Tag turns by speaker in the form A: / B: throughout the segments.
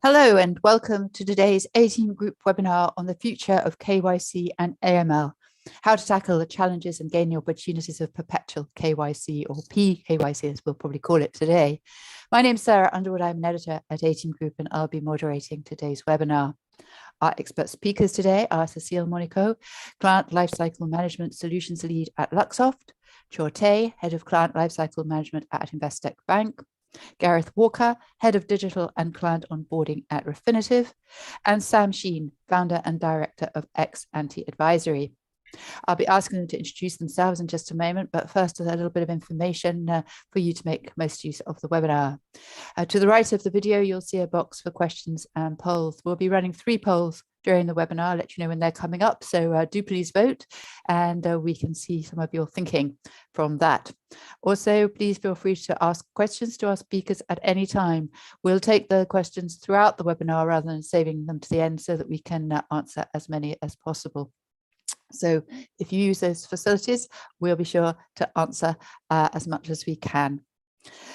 A: Hello and welcome to today's 18 group webinar on the future of KYC and AML, how to tackle the challenges and gain the opportunities of perpetual KYC or PKYC as we'll probably call it today. My name is Sarah Underwood, I'm an editor at 18 Group and I'll be moderating today's webinar. Our expert speakers today are Cecile Monaco, Client Lifecycle Management Solutions Lead at Luxoft, Chorte, Head of Client Lifecycle Management at Investec Bank, Gareth Walker, Head of Digital and Client Onboarding at Refinitiv, and Sam Sheen, Founder and Director of Ex-Ante Advisory. I'll be asking them to introduce themselves in just a moment, but first a little bit of information for you to make most use of the webinar. To the right of the video, you'll see a box for questions and polls. We'll be running 3 polls during the webinar. I'll let you know when they're coming up, so do please vote and we can see some of your thinking from that. Also, please feel free to ask questions to our speakers at any time. We'll take the questions throughout the webinar rather than saving them to the end so that we can answer as many as possible. So if you use those facilities, we'll be sure to answer as much as we can.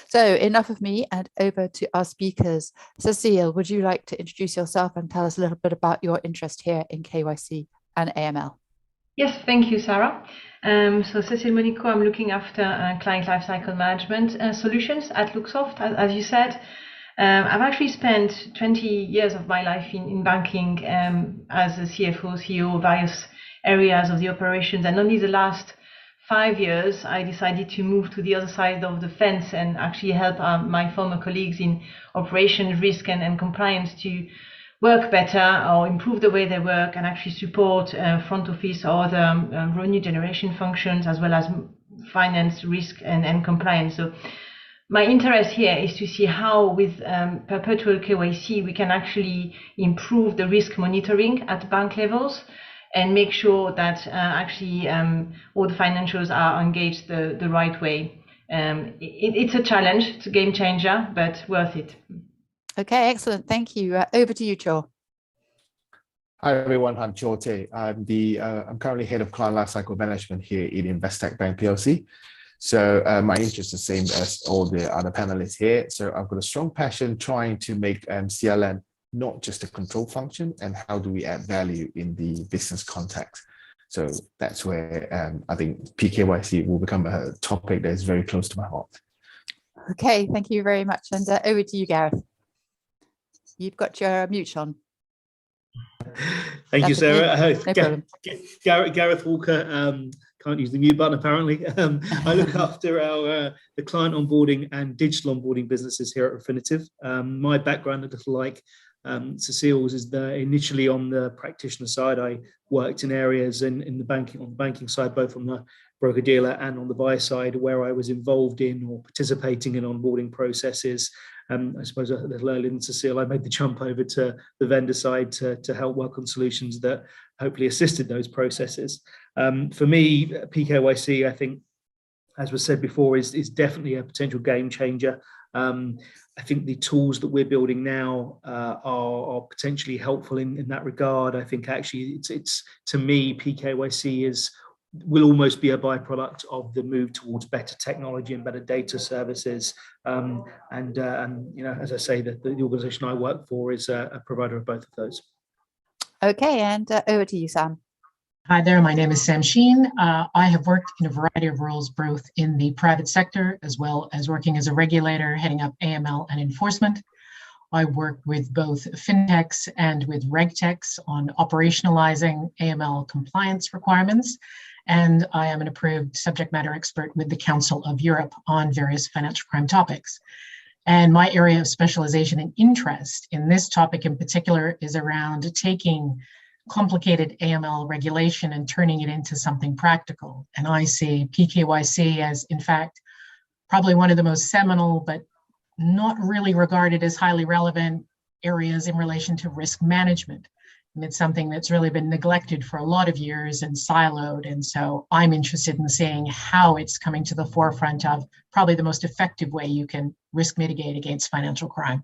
A: So enough of me and over to our speakers. Cecile, would you like to introduce yourself and tell us a little bit about your interest here in KYC and AML?
B: Yes, thank you, Sarah. So Cecile Monaco, I'm looking after client lifecycle management solutions at Luxoft, as you said. I've actually spent 20 years of my life in banking as a CFO, CEO, various areas of the operations, and only the last 5 years I decided to move to the other side of the fence and actually help my former colleagues in operations, risk and compliance to work better or improve the way they work and actually support front office or other revenue generation functions as well as finance, risk and compliance. So my interest here is to see how with perpetual KYC we can actually improve the risk monitoring at bank levels and make sure that actually all the financials are engaged the right way. It's a challenge, it's a game changer, but worth it.
A: Okay, excellent. Thank you. Over to you, Cho.
C: Hi everyone, I'm Chorte. I'm currently Head of Client Lifecycle Management here in Investec Bank PLC. So my interest is the same as all the other panelists here. So I've got a strong passion trying to make CLM not just a control function, and how do we add value in the business context. So that's where I think PKYC will become a topic that is very close to my heart.
A: Okay, thank you very much. And over to you, Gareth. You've got your mute on.
D: Thank you, Sarah.
A: No problem.
D: Gareth Walker, can't use the mute button apparently. I look after the client onboarding and digital onboarding businesses here at Refinitiv. My background, a little like Cecile's, is initially on the practitioner side. I worked in areas on the banking side, both on the broker dealer and on the buy side, where I was involved in or participating in onboarding processes. I suppose a little earlier than Cecile, I made the jump over to the vendor side to help work on solutions that hopefully assisted those processes. For me, PKYC, I think, as was said before, is definitely a potential game changer. I think the tools that we're building now are potentially helpful in that regard. I think actually it's to me, PKYC will almost be a byproduct of the move towards better technology and better data services. And you know, as I say, the organization I work for is a provider of both of those.
A: Okay, and over to you, Sam.
E: Hi there, my name is Sam Sheen. I have worked in a variety of roles, both in the private sector as well as working as a regulator, heading up AML and enforcement. I work with both fintechs and with regtechs on operationalizing AML compliance requirements. And I am an approved subject matter expert with the Council of Europe on various financial crime topics. And my area of specialization and interest in this topic in particular is around taking complicated AML regulation and turning it into something practical. And I see PKYC as, in fact, probably one of the most seminal, but not really regarded as highly relevant areas in relation to risk management. And it's something that's really been neglected for a lot of years and siloed. And so I'm interested in seeing how it's coming to the forefront of probably the most effective way you can risk mitigate against financial crime.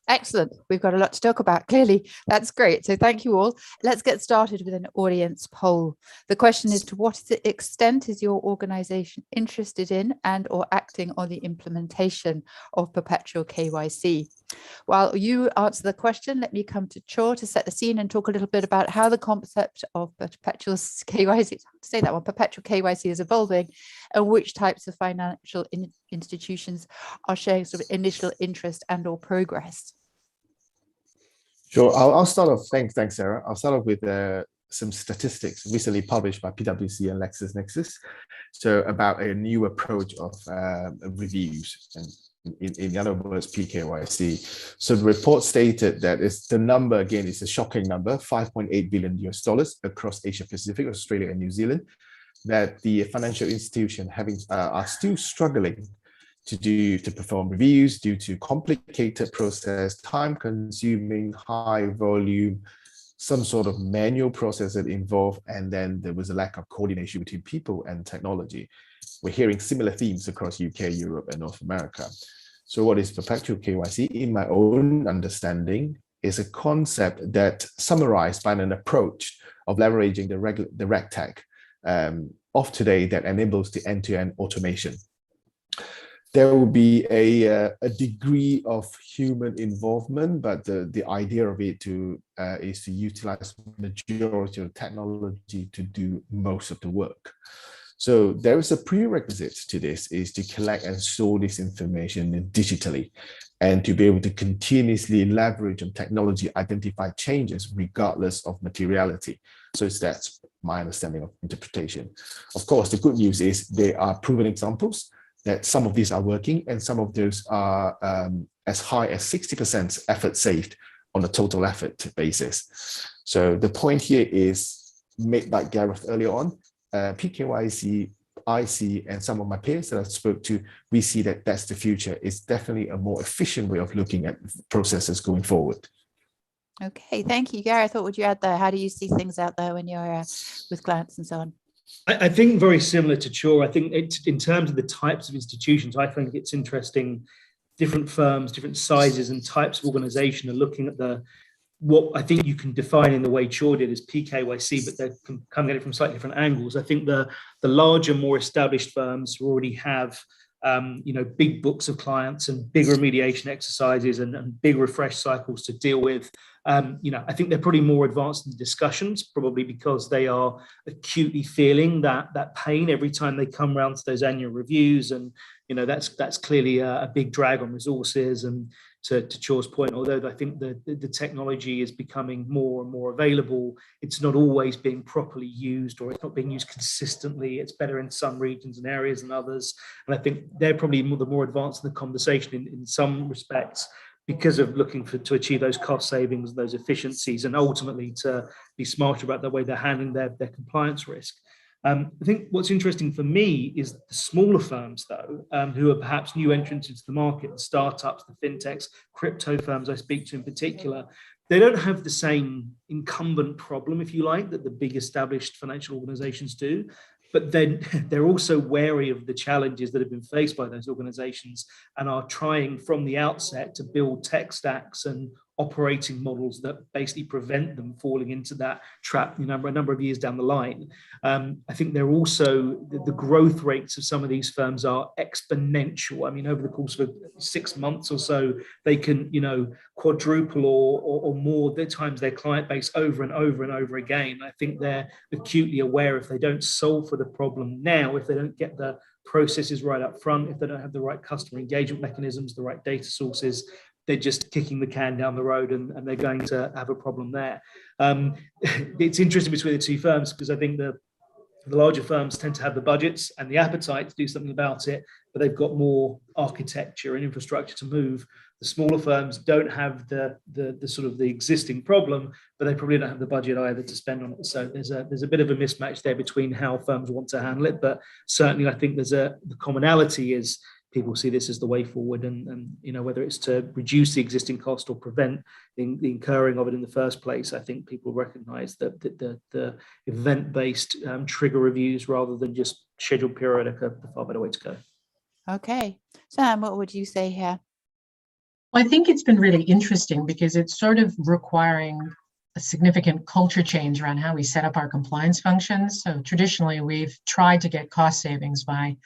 A: Excellent. We've got a lot to talk about. Clearly, that's great. So thank you all. Let's get started with an audience poll. The question is, to what extent is your organization interested in and or acting on the implementation of perpetual KYC? While you answer the question, let me come to Cho to set the scene and talk a little bit about how the concept of perpetual KYC, it's hard to say that one, perpetual KYC is evolving, and which types of financial institutions are showing sort of initial interest and or progress.
C: Sure, I'll start off. Thanks, Sarah. I'll start off with some statistics recently published by PwC and LexisNexis. So about a new approach of reviews, and in other words, PKYC. So the report stated that the number, again, is a shocking number, $5.8 billion across Asia Pacific, Australia, and New Zealand, that the financial institution are still struggling to perform reviews due to complicated process, time-consuming, high volume, some sort of manual process that involved, and then there was a lack of coordination between people and technology. We're hearing similar themes across UK, Europe, and North America. So what is perpetual KYC? In my own understanding, is a concept that summarized by an approach of leveraging the Regtech of today that enables the end-to-end automation. There will be a degree of human involvement, but the idea of it is to utilize majority of technology to do most of the work. So there is a prerequisite to this, is to collect and store this information digitally, and to be able to continuously leverage on technology, identify changes regardless of materiality. So that's my understanding of interpretation. Of course, the good news is there are proven examples that some of these are working, and some of those are as high as 60% effort saved on a total effort basis. So the point here is made by Gareth earlier on. PKYC, IC, and some of my peers that I spoke to, we see that that's the future. It's definitely a more efficient way of looking at processes going forward.
A: Okay, thank you, Gareth. What would you add there? How do you see things out there when you're with clients and so on?
D: I think very similar to Chor. I think in terms of the types of institutions, I think it's interesting. Different firms, different sizes and types of organization are looking at what I think you can define in the way Chor did as PKYC, but they're coming at it from slightly different angles. I think the larger, more established firms who already have big books of clients and big remediation exercises and big refresh cycles to deal with. I think they're probably more advanced in the discussions, probably because they are acutely feeling that pain every time they come around to those annual reviews. And, that's clearly a big drag on resources. And to Chor's point, although I think the technology is becoming more and more available, it's not always being properly used, or it's not being used consistently. It's better in some regions and areas than others. And I think they're probably the more advanced in the conversation in some respects, because of looking to achieve those cost savings, those efficiencies, and ultimately to be smarter about the way they're handling their compliance risk. I think what's interesting for me is the smaller firms, though, who are perhaps new entrants into the market, the startups, the fintechs, crypto firms I speak to in particular. They don't have the same incumbent problem, if you like, that the big established financial organizations do. But then they're also wary of the challenges that have been faced by those organizations, and are trying from the outset to build tech stacks and operating models that basically prevent them falling into that trap, a number of years down the line. I think they're also, the growth rates of some of these firms are exponential. I mean, over the course of 6 months or so, they can, quadruple or more times their client base over and over and over again. I think they're acutely aware, if they don't solve for the problem now, if they don't get the processes right up front, if they don't have the right customer engagement mechanisms, the right data sources, they're just kicking the can down the road, and they're going to have a problem there. It's interesting between the two firms, because I think the larger firms tend to have the budgets and the appetite to do something about it, but they've got more architecture and infrastructure to move. The smaller firms don't have the sort of the existing problem, but they probably don't have the budget either to spend on it. So there's a bit of a mismatch there between how firms want to handle it. But certainly, I think the commonality is people see this as the way forward, and whether it's to reduce the existing cost or prevent the incurring of it in the first place. I think people recognize that the event-based trigger reviews rather than just scheduled periodic are the far better way to go.
A: Okay, Sam, what would you say here?
E: Well, I think it's been really interesting because it's sort of requiring a significant culture change around how we set up our compliance functions. So traditionally, we've tried to get cost savings by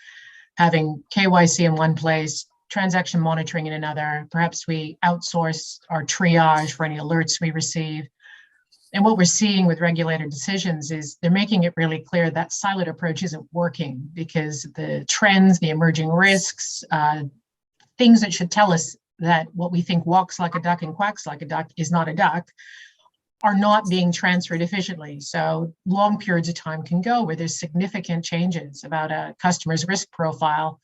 E: having KYC in one place, transaction monitoring in another. Perhaps we outsource our triage for any alerts we receive. And what we're seeing with regulator decisions is they're making it really clear that siloed approach isn't working, because the trends, the emerging risks, things that should tell us that what we think walks like a duck and quacks like a duck is not a duck, are not being transferred efficiently. So long periods of time can go where there's significant changes about a customer's risk profile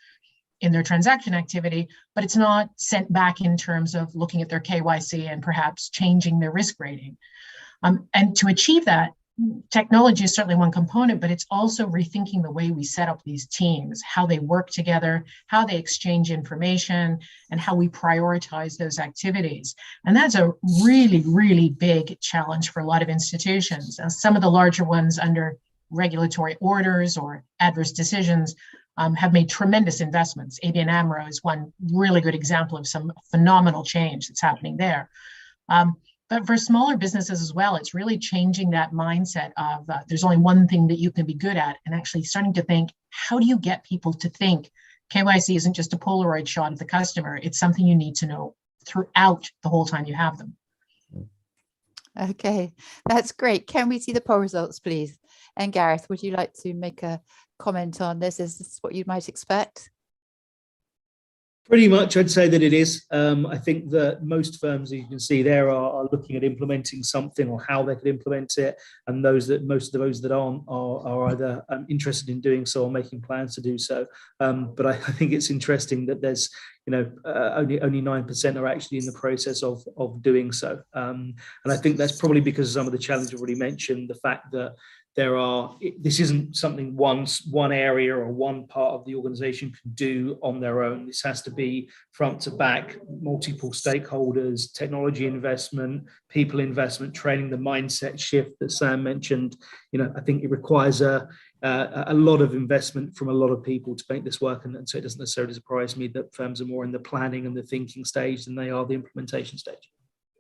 E: in their transaction activity, but it's not sent back in terms of looking at their KYC and perhaps changing their risk rating. And to achieve that, technology is certainly one component, but it's also rethinking the way we set up these teams, how they work together, how they exchange information, and how we prioritize those activities. And that's a really, really big challenge for a lot of institutions. Some of the larger ones under regulatory orders or adverse decisions have made tremendous investments. ABN AMRO is one really good example of some phenomenal change that's happening there. But for smaller businesses as well, it's really changing that mindset of there's only one thing that you can be good at, and actually starting to think, how do you get people to think KYC isn't just a Polaroid shot of the customer, it's something you need to know throughout the whole time you have them.
A: Okay, that's great. Can we see the poll results, please? And Gareth, would you like to make a comment on this? Is this what you might expect?
D: Pretty much, I'd say that it is. I think that most firms, as you can see there, are looking at implementing something or how they could implement it, and most of those that aren't are either interested in doing so or making plans to do so. But I think it's interesting that there's only 9% are actually in the process of doing so, and I think that's probably because of some of the challenges I've already mentioned. The fact that this isn't something one area or one part of the organization can do on their own. This has to be front to back, multiple stakeholders, technology investment, people investment, training, the mindset shift that Sam mentioned. I think it requires a lot of investment from a lot of people to make this work. And so it doesn't necessarily surprise me that firms are more in the planning and the thinking stage than they are the implementation stage.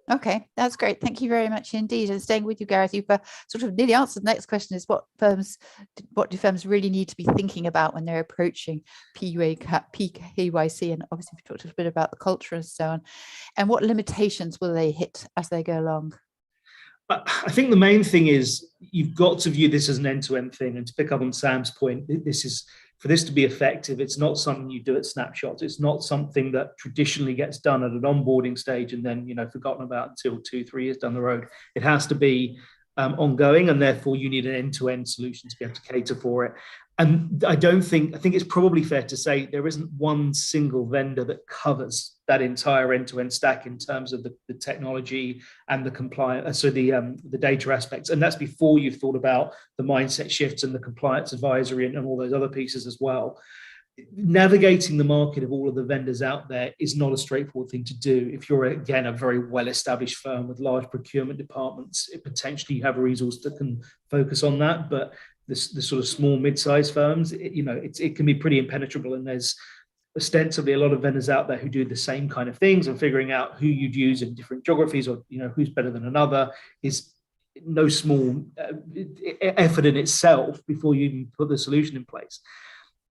A: Okay, that's great. Thank you very much indeed. And staying with you, Gareth, you've sort of nearly answered the next question: is what do firms really need to be thinking about when they're approaching PKYC? And obviously we've talked a bit about the culture and so on. And what limitations will they hit as they go along?
D: I think the main thing is you've got to view this as an end-to-end thing. And to pick up on Sam's point, for this to be effective, it's not something you do at snapshots. It's not something that traditionally gets done at an onboarding stage and then forgotten about until 2-3 years down the road. It has to be ongoing, and therefore you need an end-to-end solution to be able to cater for it. And I think it's probably fair to say there isn't one single vendor that covers that entire end-to-end stack in terms of the technology and the compliance, so the data aspects. And that's before you've thought about the mindset shifts and the compliance advisory and all those other pieces as well. Navigating the market of all of the vendors out there is not a straightforward thing to do. If you're, again, a very well-established firm with large procurement departments, potentially you have a resource that can focus on that. But the sort of small mid-sized firms, it can be pretty impenetrable, and there's ostensibly a lot of vendors out there who do the same kind of things, and figuring out who you'd use in different geographies or who's better than another is no small effort in itself before you even put the solution in place.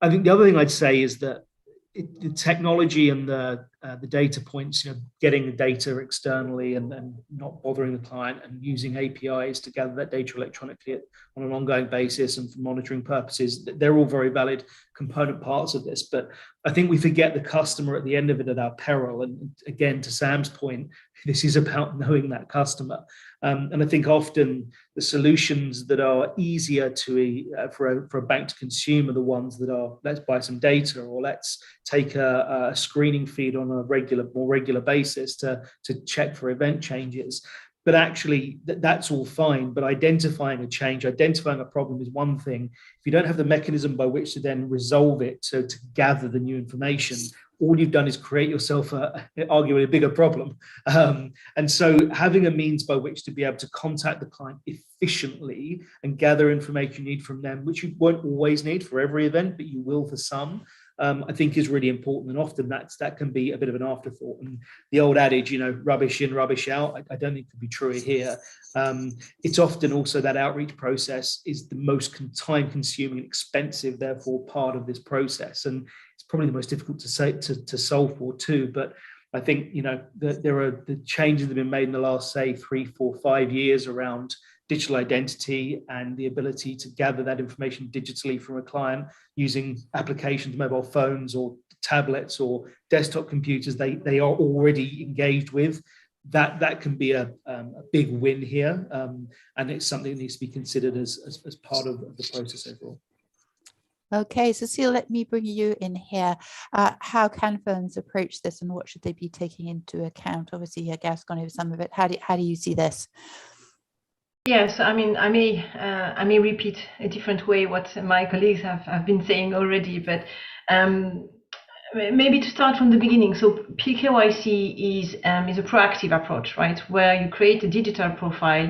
D: I think the other thing I'd say is that the technology and the data points, getting the data externally and not bothering the client and using APIs to gather that data electronically on an ongoing basis and for monitoring purposes, they're all very valid component parts of this. But I think we forget the customer at the end of it at our peril. And again, to Sam's point, this is about knowing that customer. And I think often the solutions that are easier for a bank to consume are the ones that are, let's buy some data, or let's take a screening feed on a more regular basis to check for event changes. But actually, that's all fine. But identifying a change, identifying a problem is one thing. If you don't have the mechanism by which to then resolve it, so to gather the new information, all you've done is create yourself arguably a bigger problem. And so having a means by which to be able to contact the client efficiently and gather information you need from them, which you won't always need for every event, but you will for some, I think is really important. And often that can be a bit of an afterthought. And the old adage, rubbish in, rubbish out, I don't think could be true here. It's often also that outreach process is the most time consuming and expensive, therefore, part of this process. And it's probably the most difficult to solve for too. But I think, you know, there are the changes that have been made in the last, say, 3, 4, 5 years around digital identity and the ability to gather that information digitally from a client using applications, mobile phones or tablets or desktop computers they are already engaged with. That can be a big win here, and it's something that needs to be considered as part of the process overall.
A: Okay, Cecile, let me bring you in here. How can firms approach this, and what should they be taking into account? Obviously, I guess gone over some of it. How do you see this?
B: Yes, I mean, I may repeat a different way what my colleagues have been saying already, but maybe to start from the beginning. So PKYC is a proactive approach, right? Where you create a digital profile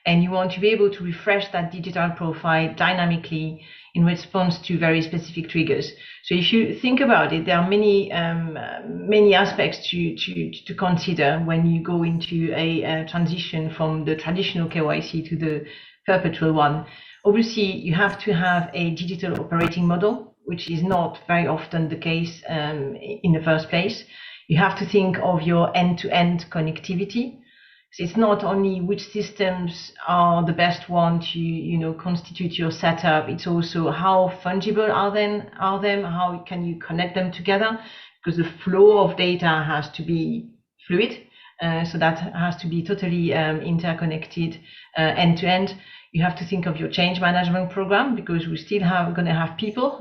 B: and you want to be able to refresh that digital profile dynamically in response to very specific triggers. So if you think about it, there are many aspects to consider when you go into a transition from the traditional KYC to the perpetual one. Obviously, you have to have a digital operating model, which is not very often the case in the first place. You have to think of your end-to-end connectivity. So it's not only which systems are the best one to, you know, constitute your setup. It's also how fungible are them? How can you connect them together? Because the flow of data has to be fluid. So that has to be totally interconnected end to end. You have to think of your change management program, because we still going to have people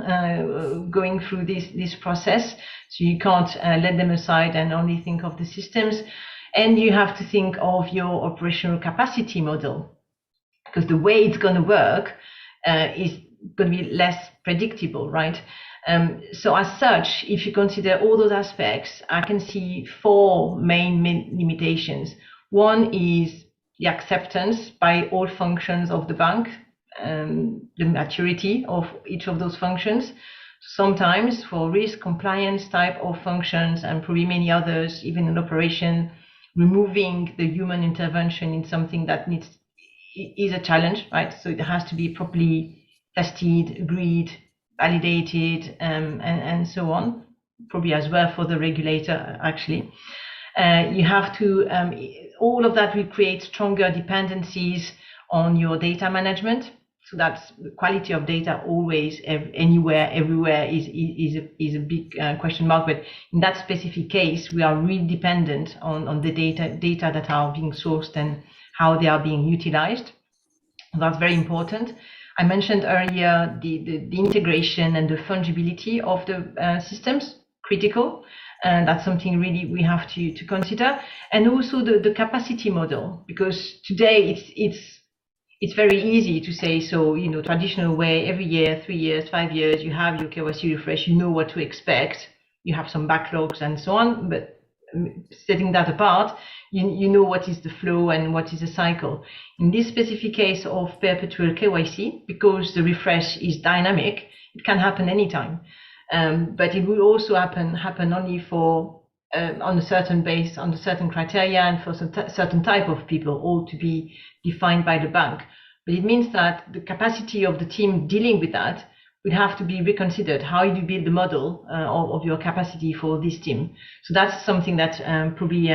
B: going through this process. So you can't let them aside and only think of the systems. And you have to think of your operational capacity model, because the way it's going to work is going to be less predictable, right? So as such, if you consider all those aspects, I can see 4 main limitations. One is the acceptance by all functions of the bank, the maturity of each of those functions. Sometimes for risk compliance type of functions, and probably many others, even in operation, removing the human intervention in something that is a challenge, right? So it has to be properly tested, agreed, validated, and so on, probably as well for the regulator, actually. You have to, all of that will create stronger dependencies on your data management. So that's the quality of data always, anywhere, everywhere is a big question mark. But in that specific case, we are really dependent on the data that are being sourced and how they are being utilized. That's very important. I mentioned earlier the integration and the fungibility of the systems, critical. And that's something really we have to consider. And also the capacity model, because today it's very easy to say, so, you know, traditional way, every year, 3 years, 5 years, you have your KYC refresh, you know what to expect, you have some backlogs and so on, but setting that apart, you know what is the flow and what is the cycle. In this specific case of perpetual KYC, because the refresh is dynamic, it can happen anytime. But it will also happen only for on a certain base, on a certain criteria, and for certain type of people, all to be defined by the bank. But it means that the capacity of the team dealing with that would have to be reconsidered. How you build the model of your capacity for this team. So that's something that probably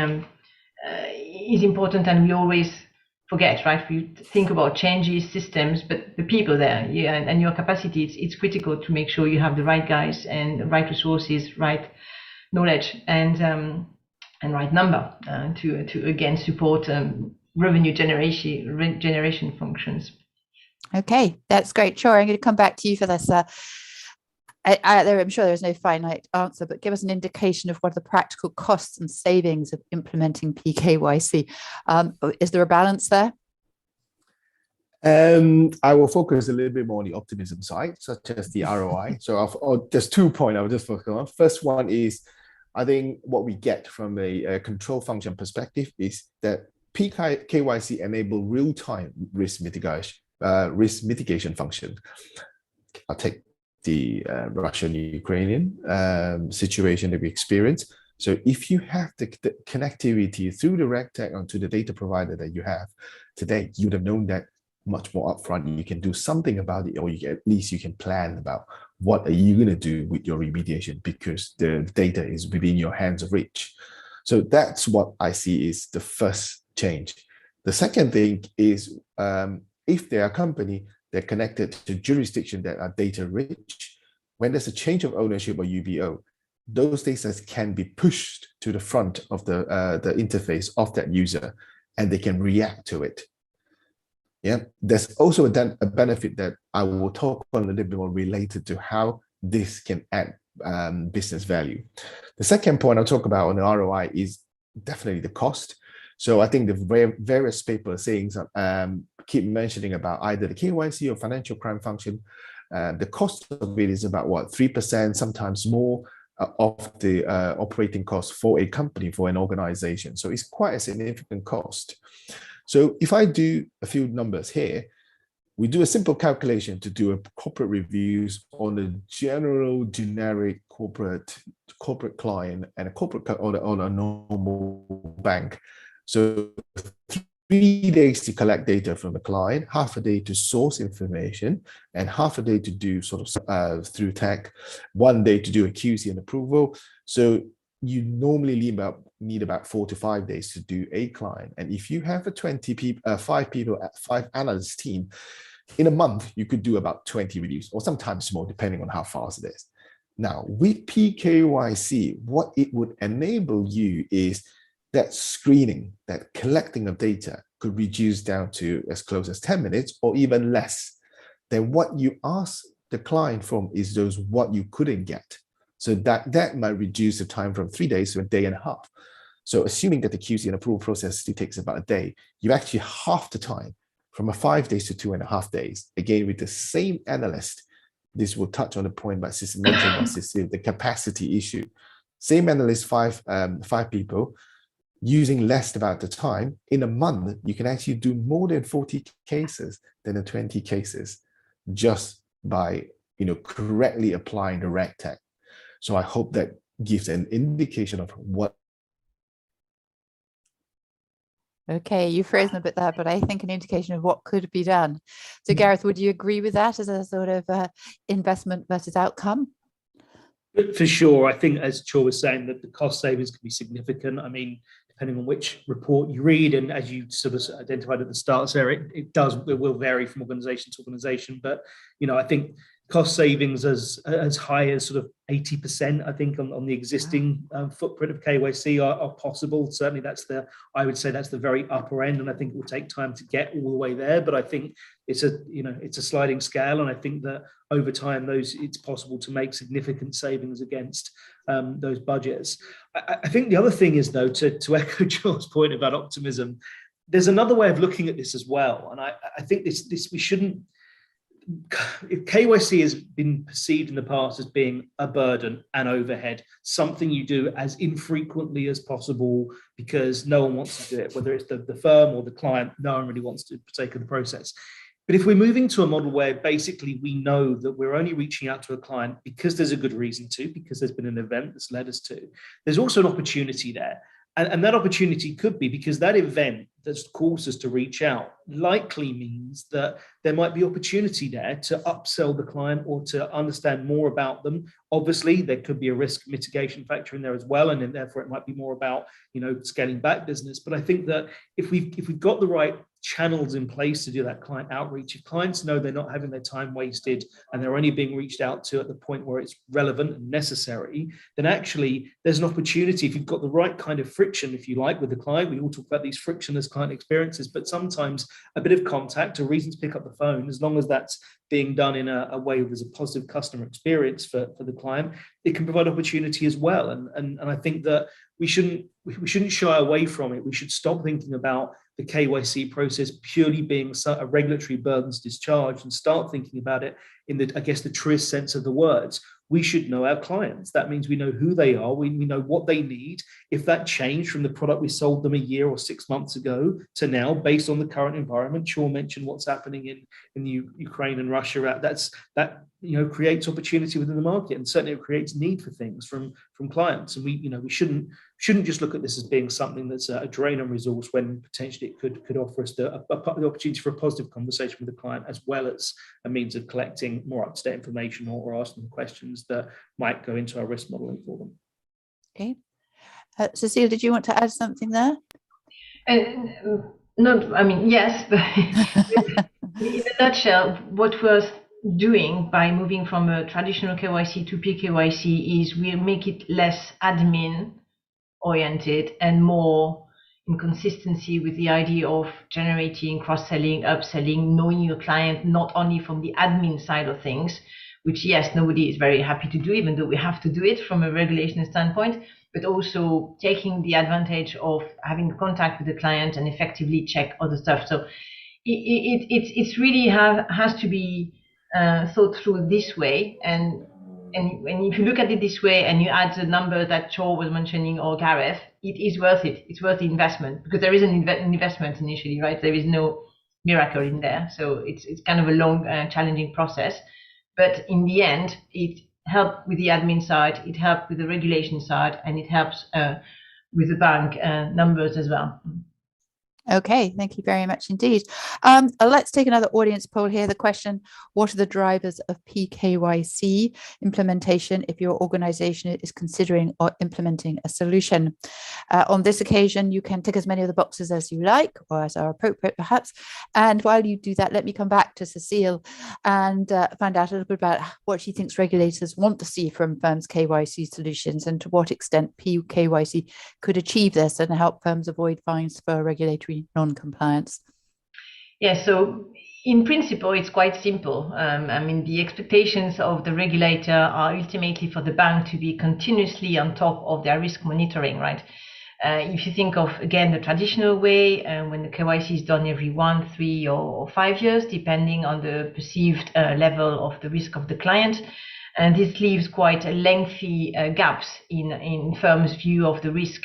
B: is important, and we always forget, right? We think about changes, systems, but the people there, yeah, and your capacity, it's critical to make sure you have the right guys and the right resources, right knowledge, and right number to again support revenue generation functions.
A: Okay, that's great. Sure, I'm going to come back to you for this. I'm sure there's no finite answer, but give us an indication of what are the practical costs and savings of implementing PKYC. Is there a balance there?
C: I will focus a little bit more on the optimism side, such as the ROI. So there's 2 points I will just focus on. First one is, I think what we get from a control function perspective is that PKYC enable real-time risk mitigation function. I'll take the Russian-Ukrainian situation that we experienced. So if you have the connectivity through the Regtech onto the data provider that you have today, you'd have known that much more upfront. You can do something about it, or at least you can plan about what are you going to do with your remediation, because the data is within your hands of reach. So that's what I see is the first change. The second thing is, if they are a company, they're connected to jurisdiction that are data rich. When there's a change of ownership or UBO, those data can be pushed to the front of the interface of that user, and they can react to it. Yeah, there's also a benefit that I will talk on a little bit more related to how this can add business value. The second point I'll talk about on the ROI is definitely the cost. So I think the various paper sayings keep mentioning about either the KYC or financial crime function. The cost of it is about what, 3%, sometimes more of the operating cost for a company, for an organization. So it's quite a significant cost. So if I do a few numbers here, we do a simple calculation to do a corporate reviews on a general generic corporate client and a corporate on a normal bank. So 3 days to collect data from the client, half a day to source information, and half a day to do sort of through tech, 1 day to do a QC and approval. So you normally need about 4 to 5 days to do a client. And if you have a 5 analyst team, in a month, you could do about 20 reviews, or sometimes more, depending on how fast it is. Now, with PKYC, what it would enable you is that screening, that collecting of data could reduce down to as close as 10 minutes or even less. Then what you ask the client from is those what you couldn't get. So that might reduce the time from 3 days to a day and a half. So assuming that the QC and approval process still takes about a day, you actually half the time from 5 days to 2.5 days. Again, with the same analyst, this will touch on the point by mentioned by Cecile, the capacity issue. Same analyst, five people, using less about the time. In a month, you can actually do more than 40 cases than the 20 cases just by correctly applying the Regtech. So I hope that gives an indication of what.
A: Okay, you've frozen a bit there, but I think an indication of what could be done. So Gareth, would you agree with that as a sort of investment versus outcome?
D: For sure. I think, as Chor was saying, that the cost savings can be significant. I mean, depending on which report you read, and as you sort of identified at the start, Sarah, it will vary from organization to organization. But I think cost savings as high as sort of 80%, I think, on the existing footprint of KYC are possible. Certainly, I would say that's the very upper end, and I think it will take time to get all the way there. But I think it's a sliding scale, and I think that over time it's possible to make significant savings against those budgets. I think the other thing is, though, to echo Joel's point about optimism, there's another way of looking at this as well, and I think this we shouldn't. If KYC has been perceived in the past as being a burden and overhead, something you do as infrequently as possible because no one wants to do it, whether it's the firm or the client, no one really wants to partake of the process. But if we're moving to a model where basically we know that we're only reaching out to a client because there's a good reason to, because there's been an event that's led us to, there's also an opportunity there. And that opportunity could be because that event that's caused us to reach out likely means that there might be opportunity there to upsell the client or to understand more about them. Obviously, there could be a risk mitigation factor in there as well, and then therefore it might be more about scaling back business. But I think that if we've got the right channels in place to do that client outreach, if clients know they're not having their time wasted and they're only being reached out to at the point where it's relevant and necessary, then actually there's an opportunity. If you've got the right kind of friction, if you like, with the client, we all talk about these frictionless client experiences, but sometimes a bit of contact, a reason to pick up the phone, as long as that's being done in a way where there's a positive customer experience for the client, it can provide opportunity as well. And I think that we shouldn't shy away from it. We should stop thinking about the KYC process purely being a regulatory burdens discharge and start thinking about it in the truest sense of the words. We should know our clients. That means we know who they are. We know what they need. If that changed from the product we sold them a year or 6 months ago to now, based on the current environment, Shaw mentioned what's happening in Ukraine and Russia. That creates opportunity within the market, and certainly it creates need for things from clients. And we shouldn't shouldn't just look at this as being something that's a drain on resource, when potentially it could offer us the opportunity for a positive conversation with the client, as well as a means of collecting more up-to-date information or asking them questions that might go into our risk modeling for them.
A: Okay. Cecile, did you want to add something there?
B: Yes, but in a nutshell, what we're doing by moving from a traditional KYC to PKYC is we make it less admin oriented and more in consistency with the idea of generating, cross-selling, upselling, knowing your client, not only from the admin side of things, which, yes, nobody is very happy to do, even though we have to do it from a regulation standpoint, but also taking the advantage of having contact with the client and effectively check other stuff. So it's really has to be thought through this way. And if you look at it this way and you add the number that Cho was mentioning, or Gareth, it is worth it. It's worth the investment, because there is an investment initially, right? There is no miracle in there. So it's kind of a long, challenging process. But in the end, it helped with the admin side, it helped with the regulation side, and it helps with the bank numbers as well.
A: Okay, thank you very much indeed. Let's take another audience poll here. The question: what are the drivers of PKYC implementation if your organization is considering or implementing a solution? On this occasion, you can tick as many of the boxes as you like, or as are appropriate perhaps. And while you do that, let me come back to Cecile and find out a little bit about what she thinks regulators want to see from firms' KYC solutions, and to what extent PKYC could achieve this and help firms avoid fines for regulatory non-compliance.
B: Yeah, so in principle, it's quite simple. The expectations of the regulator are ultimately for the bank to be continuously on top of their risk monitoring, right? If you think of, again, the traditional way, when the KYC is done every 1, 3, or 5 years, depending on the perceived level of the risk of the client, and this leaves quite a lengthy gaps in firms' view of the risk.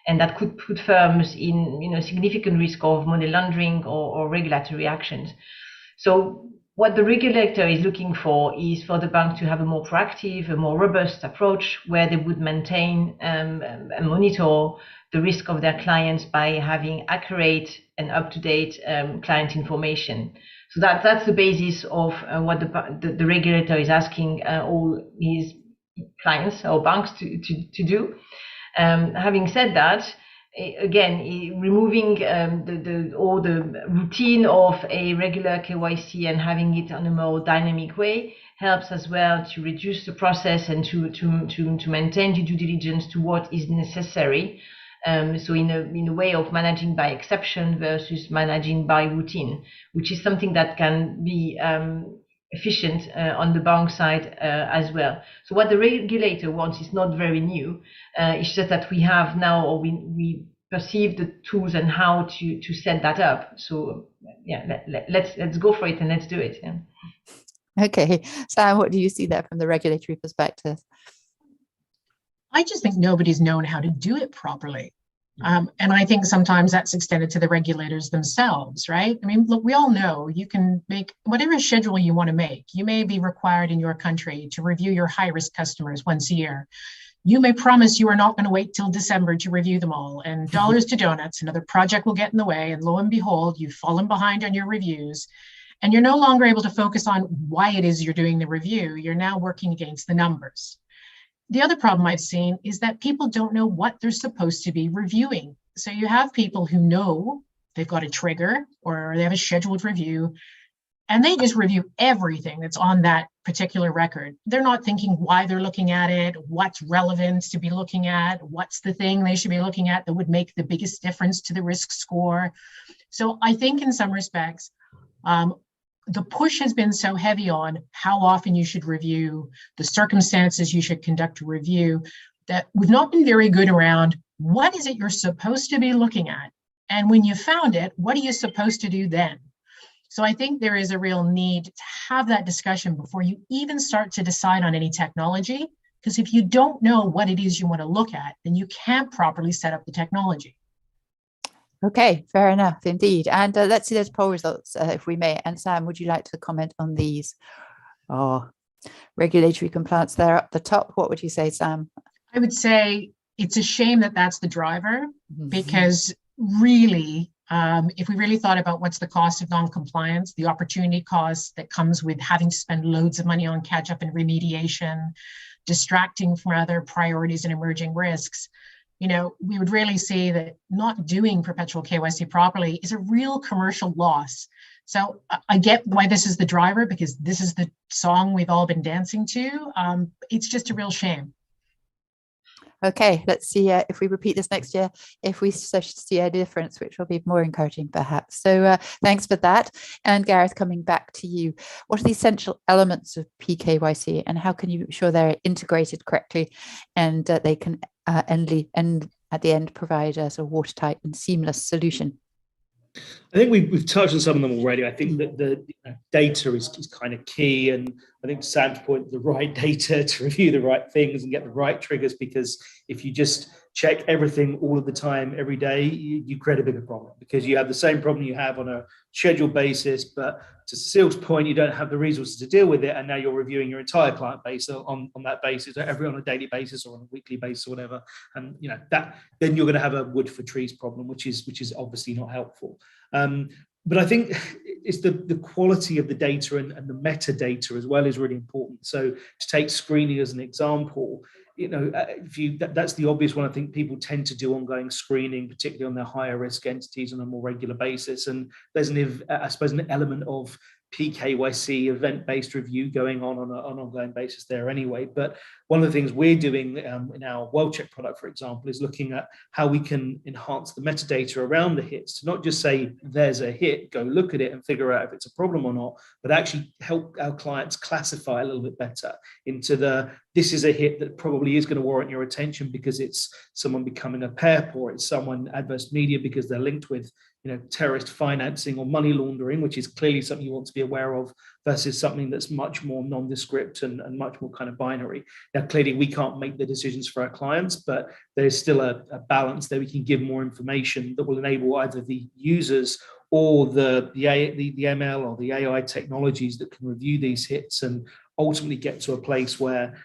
B: And that could put firms in significant risk of money laundering or regulatory actions. So what the regulator is looking for is for the bank to have a more proactive, a more robust approach, where they would maintain and monitor the risk of their clients by having accurate and up-to-date client information. So that's the basis of what the regulator is asking all his clients or banks to do. Having said that, again, removing all the routine of a regular KYC and having it on a more dynamic way helps as well to reduce the process and to maintain the due diligence to what is necessary. So in a way of managing by exception versus managing by routine, which is something that can be efficient on the bank side as well. So what the regulator wants is not very new. It's just that we have now, or we perceive the tools and how to set that up. So yeah, let's go for it and let's do it. Yeah.
A: Okay, Sam, what do you see there from the regulatory perspective?
E: I just think nobody's known how to do it properly. And I think sometimes that's extended to the regulators themselves, right? I mean, look, we all know you can make whatever schedule you want to make. You may be required in your country to review your high-risk customers once a year. You may promise you are not going to wait till December to review them all, and dollars to donuts, another project will get in the way, and lo and behold, you've fallen behind on your reviews, and you're no longer able to focus on why it is you're doing the review. You're now working against the numbers. The other problem I've seen is that people don't know what they're supposed to be reviewing. So you have people who know they've got a trigger or they have a scheduled review, and they just review everything that's on that particular record. They're not thinking why they're looking at it, what's relevant to be looking at, what's the thing they should be looking at that would make the biggest difference to the risk score. So I think in some respects, the push has been so heavy on how often you should review, the circumstances you should conduct a review, that we've not been very good around what is it you're supposed to be looking at? And when you found it, what are you supposed to do then? So I think there is a real need to have that discussion before you even start to decide on any technology, because if you don't know what it is you want to look at, then you can't properly set up the technology.
A: Okay, fair enough indeed. And let's see those poll results, if we may. And Sam, would you like to comment on these? Oh, regulatory compliance there up the top. What would you say, Sam?
E: I would say it's a shame that that's the driver, because really, if we really thought about what's the cost of non-compliance, the opportunity cost that comes with having to spend loads of money on catch-up and remediation, distracting from other priorities and emerging risks, you know, we would really see that not doing perpetual KYC properly is a real commercial loss. So I get why this is the driver, because this is the song we've all been dancing to. It's just a real shame.
A: Okay, let's see if we repeat this next year, if we see a difference, which will be more encouraging perhaps. So thanks for that. And Gareth, coming back to you, what are the essential elements of PKYC and how can you ensure they're integrated correctly and they can at the end provide us a watertight and seamless solution?
D: I think we've touched on some of them already. I think that the data is kind of key, and I think to Sam's point, the right data to review the right things and get the right triggers, because if you just check everything all of the time, every day, you create a bigger problem, because you have the same problem you have on a scheduled basis, but to Cecile's point, you don't have the resources to deal with it, and now you're reviewing your entire client base on that basis, on a daily basis or on a weekly basis or whatever, and you know that then you're going to have a wood for trees problem, which is obviously not helpful. But I think it's the quality of the data and the metadata as well is really important. So to take screening as an example, you know, that's the obvious one. I think people tend to do ongoing screening, particularly on their higher risk entities on a more regular basis. And there's I suppose an element of PKYC event-based review going on an ongoing basis there anyway. But one of the things we're doing in our WorldCheck product, for example, is looking at how we can enhance the metadata around the hits to not just say there's a hit, go look at it and figure out if it's a problem or not, but actually help our clients classify a little bit better into this is a hit that probably is going to warrant your attention because it's someone becoming a PEP, or it's someone adverse media because they're linked with, you know, terrorist financing or money laundering, which is clearly something you want to be aware of, versus something that's much more nondescript and much more kind of binary. Now, clearly we can't make the decisions for our clients, but there's still a balance there. We can give more information that will enable either the users or the ML or the AI technologies that can review these hits and ultimately get to a place where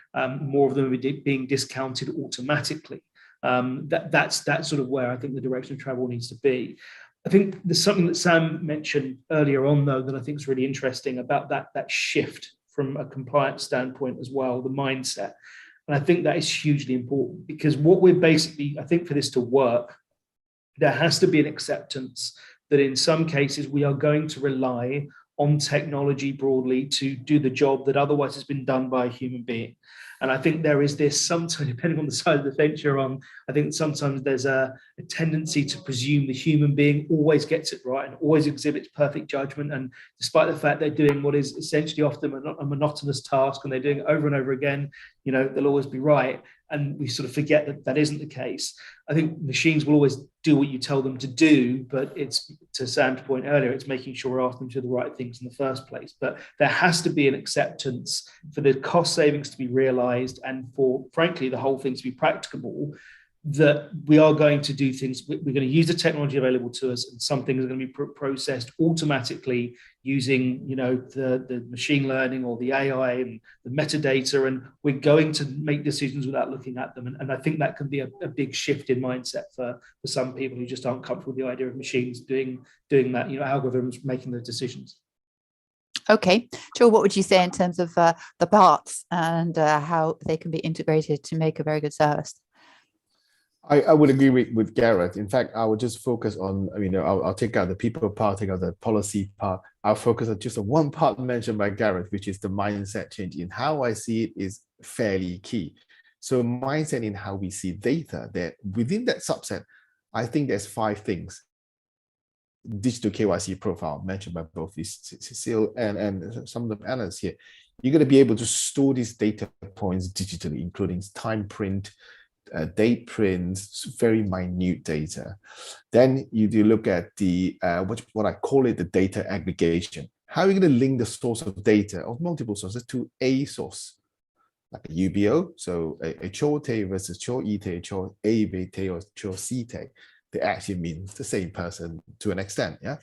D: more of them are being discounted automatically. That's sort of where I think the direction of travel needs to be. I think there's something that Sam mentioned earlier on, though, that I think is really interesting about that shift from a compliance standpoint as well, the mindset. And I think that is hugely important, because what we're basically, I think for this to work, there has to be an acceptance that in some cases we are going to rely on technology broadly to do the job that otherwise has been done by a human being. And I think there is this, sometimes, depending on the side of the fence you're on, I think sometimes there's a tendency to presume the human being always gets it right and always exhibits perfect judgment. And despite the fact they're doing what is essentially often a monotonous task and they're doing it over and over again, you know, they'll always be right. And we sort of forget that that isn't the case. I think machines will always do what you tell them to do, but it's, to Sam's point earlier, it's making sure we're asking them to do the right things in the first place. But there has to be an acceptance for the cost savings to be realized and for, frankly, the whole thing to be practicable, that we are going to do things, we're going to use the technology available to us, and some things are going to be processed automatically using, you know, the machine learning or the AI and the metadata, and we're going to make decisions without looking at them. And I think that can be a big shift in mindset for some people who just aren't comfortable with the idea of machines doing that, you know, algorithms making the decisions.
A: Okay, Joel, what would you say in terms of the parts and how they can be integrated to make a very good service?
C: I would agree with Gareth. In fact, I would just focus on, you know, I'll take out the people part, take out the policy part. I'll focus on just one part mentioned by Gareth, which is the mindset change. In how I see it is fairly key. So mindset in how we see data, that within that subset, I think there's 5 things. Digital KYC profile mentioned by both Cecile and some of the analysts here. You're going to be able to store these data points digitally, including time print, date prints, very minute data. Then you do look at the what I call it, the data aggregation. How are you going to link the source of data of multiple sources to a source, like a UBO? So a Chote versus Choite, Cho A-Bete or Cho Cite, they actually mean the same person to an extent. Yeah.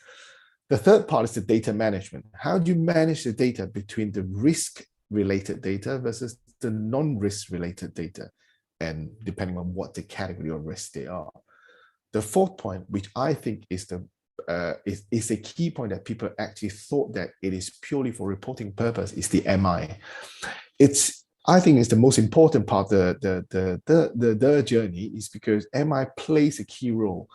C: The third part is the data management. How do you manage the data between the risk-related data versus the non-risk related data? and depending on what the category of risk they are. The fourth point, which I think is is a key point that people actually thought that it is purely for reporting purpose, is the MI. I think it's the most important part of the journey, is because MI plays a key role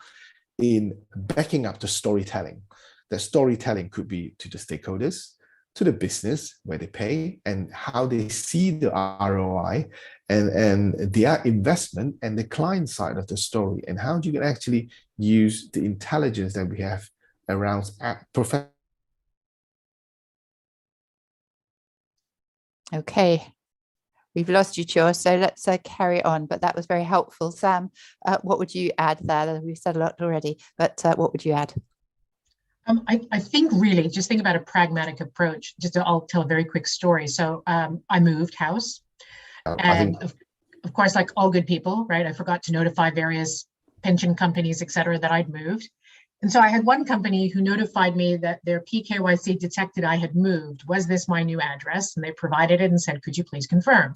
C: in backing up the storytelling. The storytelling could be to the stakeholders, to the business where they pay, and how they see the ROI and their investment, and the client side of the story, and how you can actually use the intelligence that we have around professional.
A: Okay. We've lost you, Chor, so let's carry on, but that was very helpful. Sam, what would you add there? We've said a lot already, but what would you add?
E: I think really just think about a pragmatic approach. I'll tell a very quick story. So I moved house, and of course, like all good people, right, I forgot to notify various pension companies, et cetera, that I'd moved. And so I had one company who notified me that their PKYC detected I had moved. Was this my new address? And they provided it and said, could you please confirm?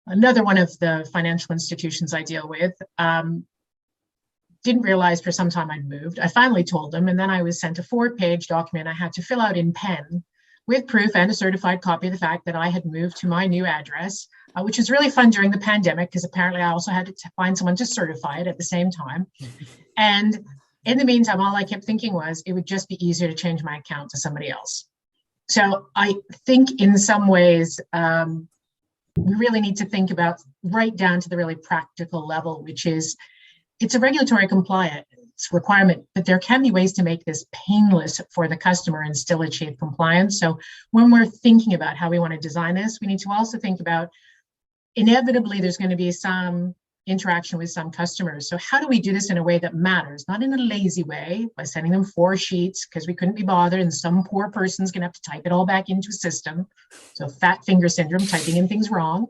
E: Another one of the financial institutions I deal with didn't realize for some time I'd moved. I finally told them, and then I was sent a 4-page document I had to fill out in pen with proof and a certified copy of the fact that I had moved to my new address, which was really fun during the pandemic, because apparently I also had to find someone to certify it at the same time. And in the meantime, all I kept thinking was it would just be easier to change my account to somebody else. So I think in some ways, we really need to think about right down to the really practical level, which is it's a regulatory compliance requirement, but there can be ways to make this painless for the customer and still achieve compliance. So when we're thinking about how we want to design this, we need to also think about inevitably there's going to be some interaction with some customers. So how do we do this in a way that matters, not in a lazy way by sending them 4 sheets because we couldn't be bothered and some poor person's going to have to type it all back into a system. So fat finger syndrome, typing in things wrong.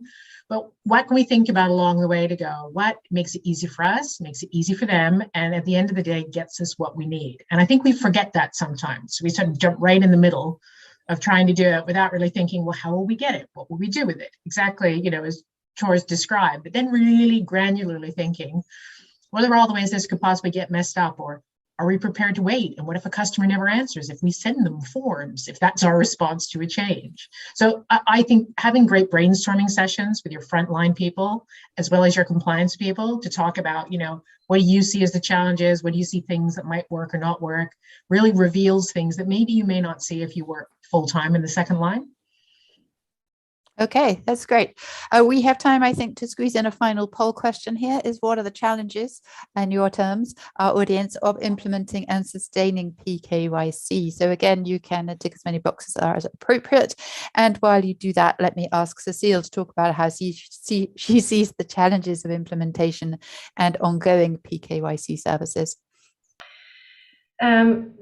E: But what can we think about along the way to go? What makes it easy for us, makes it easy for them, and at the end of the day gets us what we need? And I think we forget that sometimes. We sort of jump right in the middle of trying to do it without really thinking, well, how will we get it? What will we do with it? Exactly, as Chor's described, but then really granularly thinking, what are all the ways this could possibly get messed up? Or are we prepared to wait? And what if a customer never answers? If we send them forms, if that's our response to a change? So I think having great brainstorming sessions with your frontline people, as well as your compliance people, to talk about, what do you see as the challenges? What do you see things that might work or not work? Really reveals things that maybe you may not see if you work full-time in the second line.
A: Okay, that's great. We have time, I think, to squeeze in a final poll question here. Is what are the challenges, in your terms, our audience, of implementing and sustaining PKYC? So again, you can tick as many boxes as appropriate. And while you do that, let me ask Cecile to talk about how she sees the challenges of implementation and ongoing PKYC services.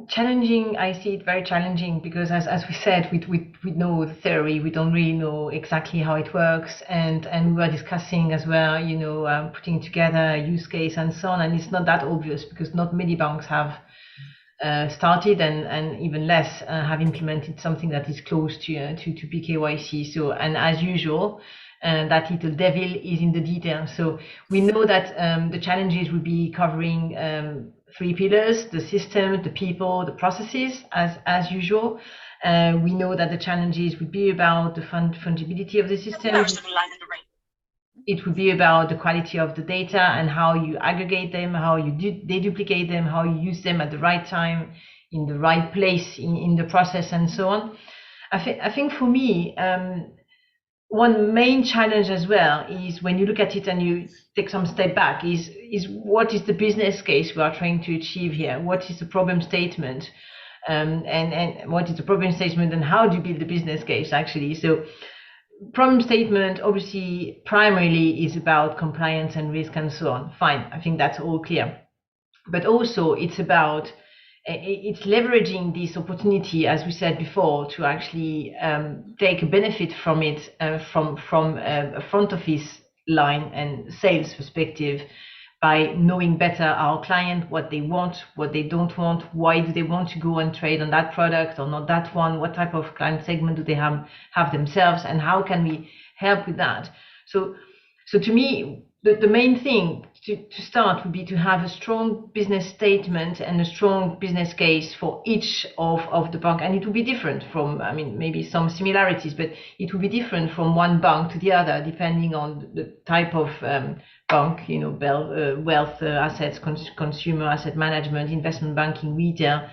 B: Challenging, I see it very challenging, because as we said, we know the theory, we don't really know exactly how it works, and we were discussing as well, putting together a use case and so on, and it's not that obvious because not many banks have started, and even less have implemented something that is close to PKYC. So, and as usual, that little devil is in the details. So we know that the challenges will be covering 3 pillars: the system, the people, the processes, as usual. We know that the challenges would be about the fungibility of the system. It would be about the quality of the data and how you aggregate them, how you deduplicate them, how you use them at the right time, in the right place in the process, and so on. I think for me, one main challenge as well is when you look at it and you take some step back, is what is the business case we are trying to achieve here? What is the problem statement? And what is the problem statement, and how do you build the business case actually? So problem statement obviously primarily is about compliance and risk and so on. Fine, I think that's all clear. But also it's leveraging this opportunity, as we said before, to actually take a benefit from it from a front office line and sales perspective, by knowing better our client, what they want, what they don't want, why do they want to go and trade on that product or not that one, what type of client segment do they have themselves, and how can we help with that? So So to me, the main thing to start would be to have a strong business statement and a strong business case for each of the bank. And it will be different from, I mean, maybe some similarities, but it will be different from one bank to the other, depending on the type of bank, you know, wealth assets, consumer asset management, investment banking, retail,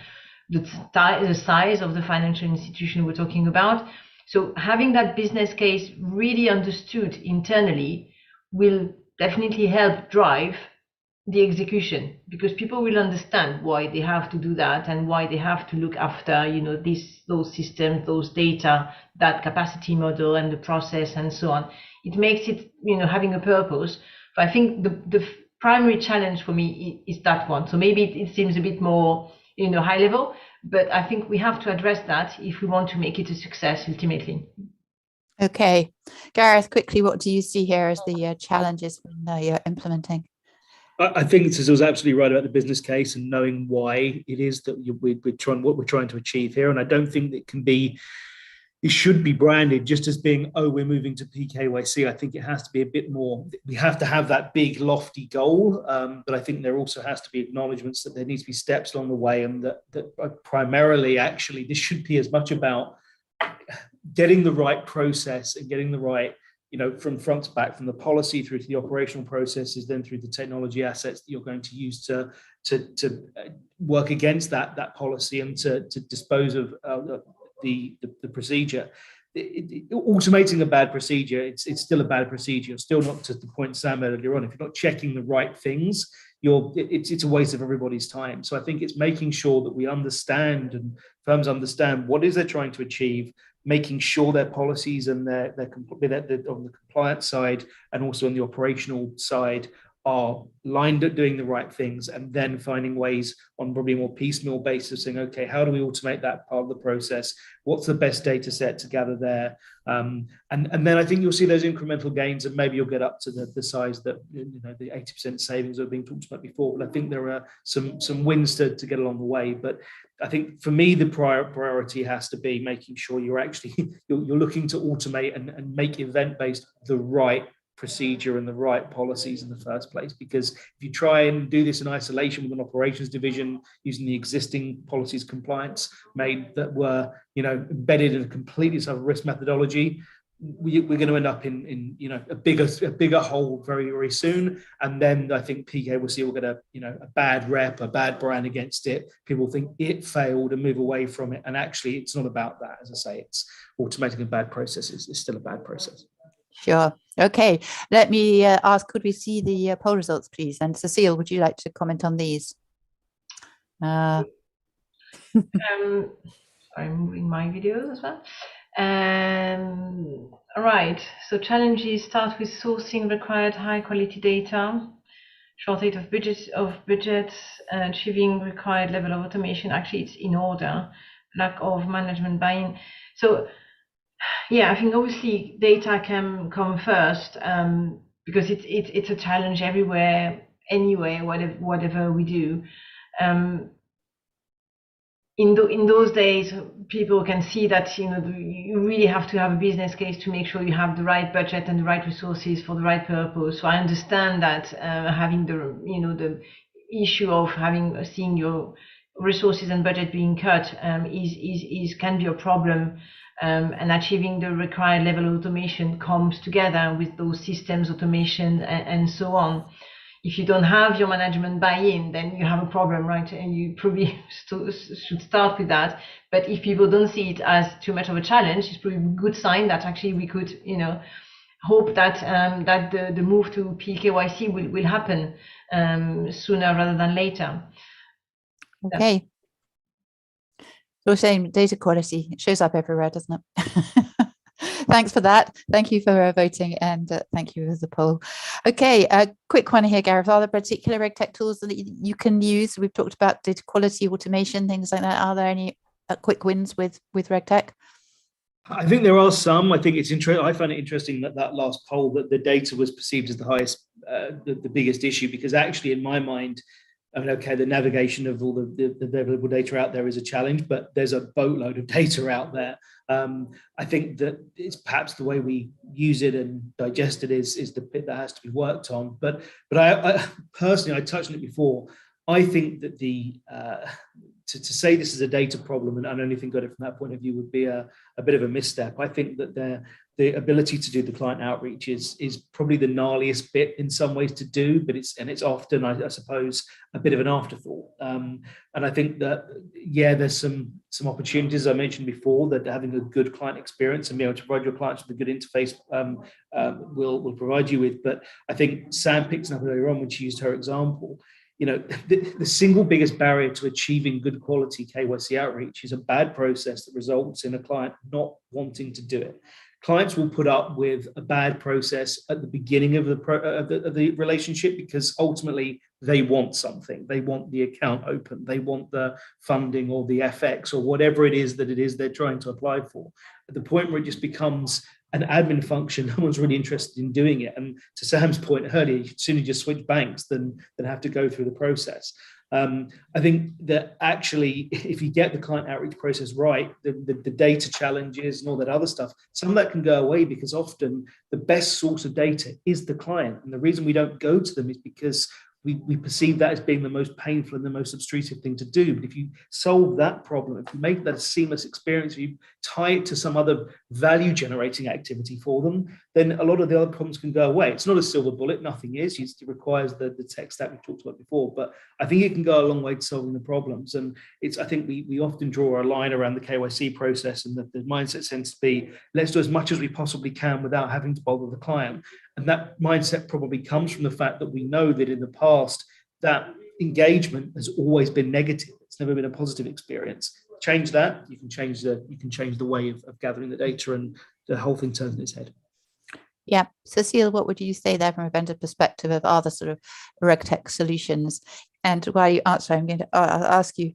B: the size of the financial institution we're talking about. So having that business case really understood internally will definitely help drive the execution, because people will understand why they have to do that and why they have to look after, you know, those systems, those data, that capacity model and the process and so on. It makes it, you know, having a purpose. But I think the primary challenge for me is that one. So maybe it seems a bit more, you know, high level, but I think we have to address that if we want to make it a success ultimately.
A: Okay, Gareth, quickly, what do you see here as the challenges when you're implementing?
D: I think Cecile's absolutely right about the business case and knowing why it is that what we're trying to achieve here. And I don't think it should be branded just as being, oh, we're moving to PKYC. I think it has to be a bit more, we have to have that big lofty goal, but I think there also has to be acknowledgements that there needs to be steps along the way, and that primarily, actually, this should be as much about getting the right process and getting the right, you know, from front to back, from the policy through to the operational processes, then through the technology assets that you're going to use to work against that policy and to dispose of the procedure. Automating a bad procedure, it's still a bad procedure. You're still not, to the point Sam made earlier on, if you're not checking the right things, it's a waste of everybody's time. So I think it's making sure that we understand and firms understand what is they're trying to achieve, making sure their policies and their on the compliance side and also on the operational side are lined up doing the right things, and then finding ways on probably a more piecemeal basis, saying, okay, how do we automate that part of the process? What's the best data set to gather there? And then I think you'll see those incremental gains, and maybe you'll get up to the size that, you know, the 80% savings that are being talked about before. But I think there are some wins to get along the way. But I think for me, the priority has to be making sure you're actually you're looking to automate and make event-based the right procedure and the right policies in the first place. Because if you try and do this in isolation with an operations division using the existing policies compliance made that were, you know, embedded in a completely sort of risk methodology, we're going to end up in you know, a bigger hole very, very soon. And then I think PKYC will get a, you know, a bad rep, a bad brand against it. People think it failed and move away from it. And actually it's not about that. As I say, it's automating a bad process is still a bad process.
A: Sure. Okay. Let me ask, could we see the poll results, please? And Cecile, would you like to comment on these?
B: I'm moving my videos as well. All right. So challenges start with sourcing required high quality data, shortage of budgets, achieving required level of automation. Actually, it's in order. Lack of management buy-in. So yeah, I think obviously data can come first, because it's a challenge everywhere, anyway, whatever we do. In those days, people can see that, you know, you really have to have a business case to make sure you have the right budget and the right resources for the right purpose. So I understand that having the, you know, the issue of seeing your resources and budget being cut can be a problem. And achieving the required level of automation comes together with those systems automation and so on. If you don't have your management buy-in, then you have a problem, right? And you probably should start with that. But if people don't see it as too much of a challenge, it's probably a good sign that actually we could, you know, hope that the move to PKYC will happen sooner rather than later.
A: Okay. So same data quality, it shows up everywhere, doesn't it? Thanks for that. Thank you for voting, and thank you for the poll. Okay, a quick one here, Gareth. Are there particular Regtech tools that you can use? We've talked about data quality, automation, things like that. Are there any quick wins with Regtech?
D: I think there are some. I think it's interesting. I find it interesting that last poll, that the data was perceived as the highest, the biggest issue, because actually, in my mind, I mean, okay, the navigation of all the available data out there is a challenge, but there's a boatload of data out there. I think that it's perhaps the way we use it and digest it is the bit that has to be worked on. But I personally, I touched on it before. I think that to say this is a data problem and only think of it from that point of view would be a bit of a misstep. I think that the ability to do the client outreach is probably the gnarliest bit in some ways to do, but it's often, I suppose, a bit of an afterthought. And I think that, yeah, there's some opportunities I mentioned before that having a good client experience and being able to provide your clients with a good interface will provide you with. But I think Sam picked it up earlier on when she used her example. The single biggest barrier to achieving good quality KYC outreach is a bad process that results in a client not wanting to do it. Clients will put up with a bad process at the beginning of the relationship because ultimately they want something. They want the account open. They want the funding or the FX or whatever it is they're trying to apply for. At the point where it just becomes an admin function, no one's really interested in doing it. And to Sam's point earlier, you'd sooner just switch banks than have to go through the process. I think that actually, if you get the client outreach process right, the data challenges and all that other stuff, some of that can go away because often the best source of data is the client. And the reason we don't go to them is because we perceive that as being the most painful and the most obtrusive thing to do. But if you solve that problem, if you make that a seamless experience, if you tie it to some other value generating activity for them, then a lot of the other problems can go away. It's not a silver bullet, nothing is. It requires the tech stack we talked about before. But I think it can go a long way to solving the problems. And I think we often draw a line around the KYC process, and the mindset tends to be, let's do as much as we possibly can without having to bother the client. And that mindset probably comes from the fact that we know that in the past, that engagement has always been negative. It's never been a positive experience. Change that, you can change the way of gathering the data, and the whole thing turns on its head.
A: Yeah, Cecile, what would you say there from a vendor perspective of other sort of Regtech solutions? And while you answer, I'm going to ask you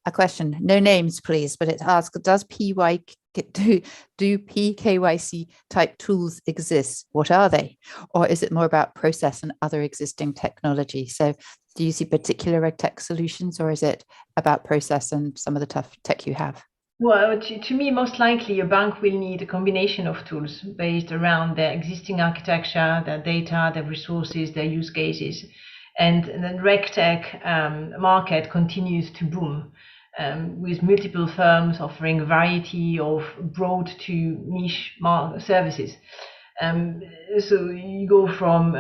A: a question. No names, please, but it asks: does do PKYC type tools exist? What are they? Or is it more about process and other existing technology? So do you see particular Regtech solutions, or is it about process and some of the tough tech you have?
B: Well, to me, most likely a bank will need a combination of tools based around their existing architecture, their data, their resources, their use cases. And the Regtech market continues to boom. With multiple firms offering a variety of broad to niche services. So you go from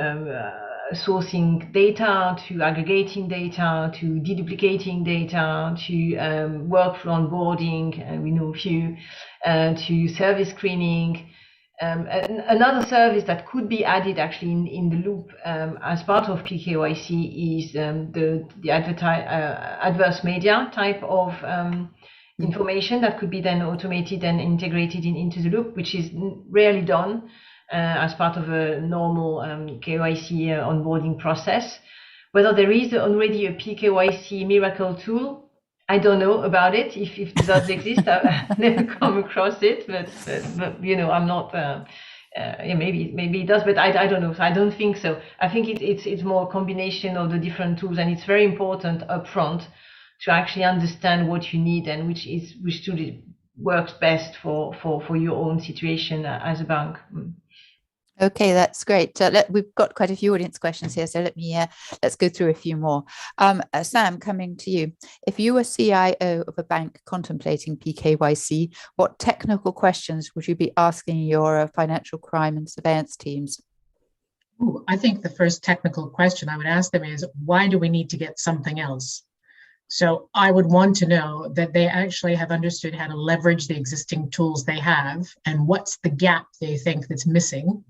B: sourcing data to aggregating data to deduplicating data to workflow onboarding, and we know a few, to service screening. Another service that could be added actually in the loop as part of PKYC is the adverse media type of information that could be then automated and integrated into the loop, which is rarely done as part of a normal KYC onboarding process. Whether there is already a PKYC miracle tool, I don't know about it. If it does exist, I've never come across it, but I'm not. Maybe it does, but I don't know. So I don't think so. I think it's more a combination of the different tools, and it's very important upfront to actually understand what you need and which tool works best for your own situation as a bank.
A: Okay, that's great. We've got quite a few audience questions here, so let's go through a few more. Sam, coming to you. If you were CIO of a bank contemplating PKYC, what technical questions would you be asking your financial crime and surveillance teams?
E: Ooh, I think the first technical question I would ask them is, why do we need to get something else? So I would want to know that they actually have understood how to leverage the existing tools they have, and what's the gap they think that's missing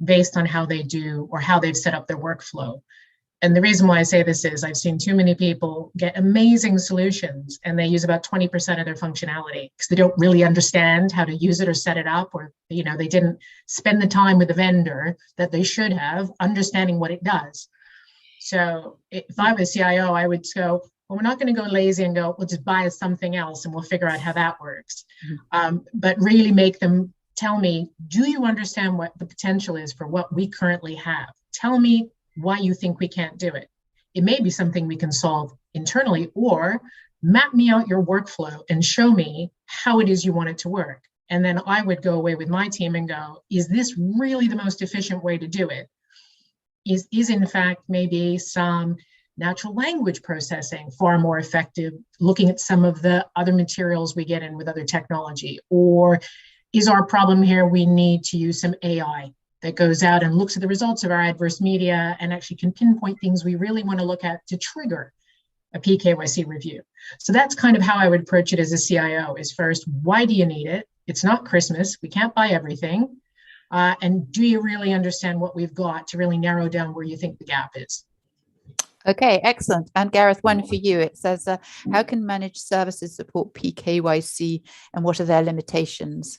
E: based on how they do or how they've set up their workflow. And the reason why I say this is I've seen too many people get amazing solutions and they use about 20% of their functionality because they don't really understand how to use it or set it up, or they didn't spend the time with the vendor that they should have understanding what it does. So if I was CIO, I would go, well, we're not going to go lazy and go, we'll just buy something else and we'll figure out how that works. But really make them tell me, do you understand what the potential is for what we currently have? Tell me why you think we can't do it. it may be something we can solve internally, or map me out your workflow and show me how it is you want it to work. And then I would go away with my team and go, is this really the most efficient way to do it? Is in fact maybe some natural language processing far more effective, looking at some of the other materials we get in with other technology? Or is our problem here we need to use some AI that goes out and looks at the results of our adverse media and actually can pinpoint things we really want to look at to trigger a PKYC review? So that's kind of how I would approach it as a CIO, is first, why do you need it? It's not Christmas. We can't buy everything. And do you really understand what we've got to really narrow down where you think the gap is?
A: Okay, excellent. And Gareth, one for you. It says, how can managed services support PKYC and what are their limitations?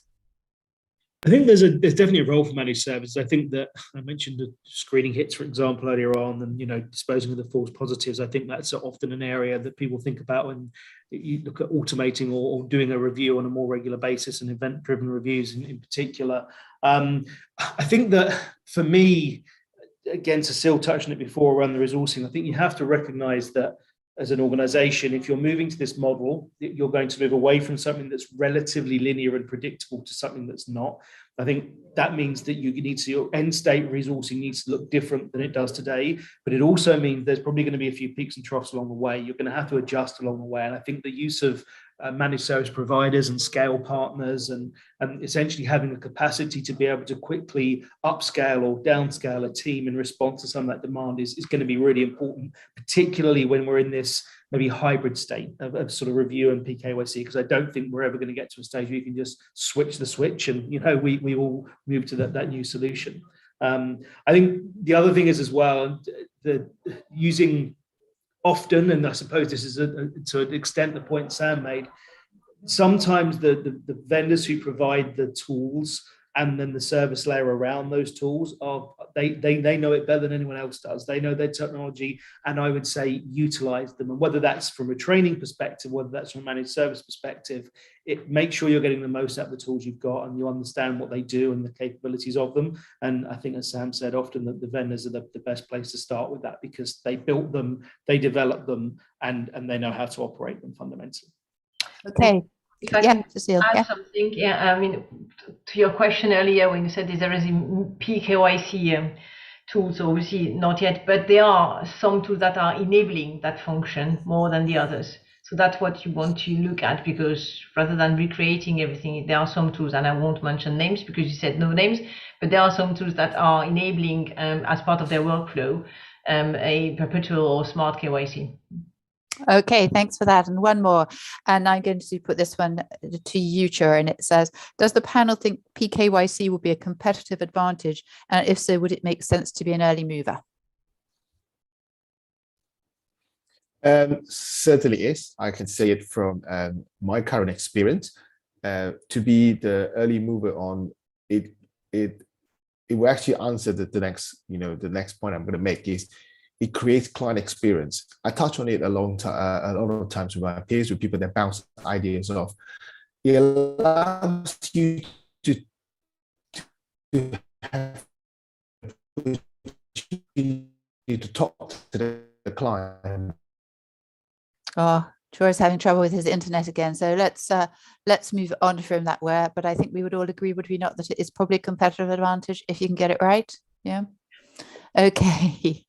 D: I think there's definitely a role for managed services. I think that I mentioned the screening hits, for example, earlier on, and disposing of the false positives. I think that's often an area that people think about when you look at automating or doing a review on a more regular basis, and event-driven reviews in particular. I think that for me, again, Cecile touched on it before around the resourcing, I think you have to recognize that as an organization, if you're moving to this model, you're going to move away from something that's relatively linear and predictable to something that's not. I think that means that you need to, your end state resourcing needs to look different than it does today, but it also means there's probably going to be a few peaks and troughs along the way. You're going to have to adjust along the way. And I think the use of managed service providers and scale partners and essentially having the capacity to be able to quickly upscale or downscale a team in response to some of that demand is going to be really important, particularly when we're in this maybe hybrid state of sort of review and PKYC, because I don't think we're ever going to get to a stage where you can just switch the switch and we all move to that new solution. I think the other thing is as well, the using often, and I suppose this is to an extent the point Sam made, sometimes the vendors who provide the tools and then the service layer around those tools they know it better than anyone else does. They know their technology, and I would say utilize them. And whether that's from a training perspective, whether that's from a managed service perspective, make sure you're getting the most out of the tools you've got and you understand what they do and the capabilities of them. And I think, as Sam said, often the vendors are the best place to start with that, because they built them, they developed them, and they know how to operate them fundamentally.
A: Okay.
B: If I can add something, I mean, to your question earlier when you said there is PKYC tools, obviously not yet, but there are some tools that are enabling that function more than the others. So that's what you want to look at, because rather than recreating everything, there are some tools, and I won't mention names because you said no names, but there are some tools that are enabling as part of their workflow a perpetual or smart KYC.
A: Okay, thanks for that. And one more, and I'm going to put this one to you, Chur, and it says, does the panel think PKYC will be a competitive advantage? And if so, would it make sense to be an early mover?
C: Certainly is. I can say it from my current experience. To be the early mover on it, it will actually answer the next point I'm going to make is, it creates client experience. I touch on it a lot of times with my peers, with people that bounce ideas off. It allows you to have to talk to the client.
A: Oh, Troy's having trouble with his internet again. So let's move on from that where, but I think we would all agree, would we not, that it is probably a competitive advantage if you can get it right? Yeah. Okay,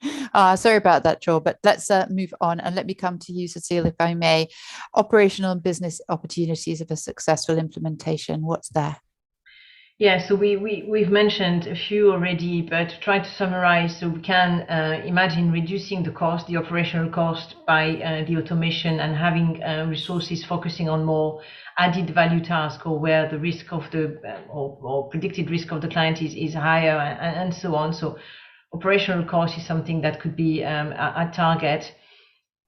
A: sorry about that, Joel, but let's move on, and let me come to you, Cecile, if I may. Operational and business opportunities of a successful implementation, what's there?
B: Yeah, so we've mentioned a few already, but to try to summarize, so we can imagine reducing the cost, the operational cost, by the automation and having resources focusing on more added value tasks, or where the risk of the or predicted risk of the client is higher, and so on. So operational cost is something that could be a target.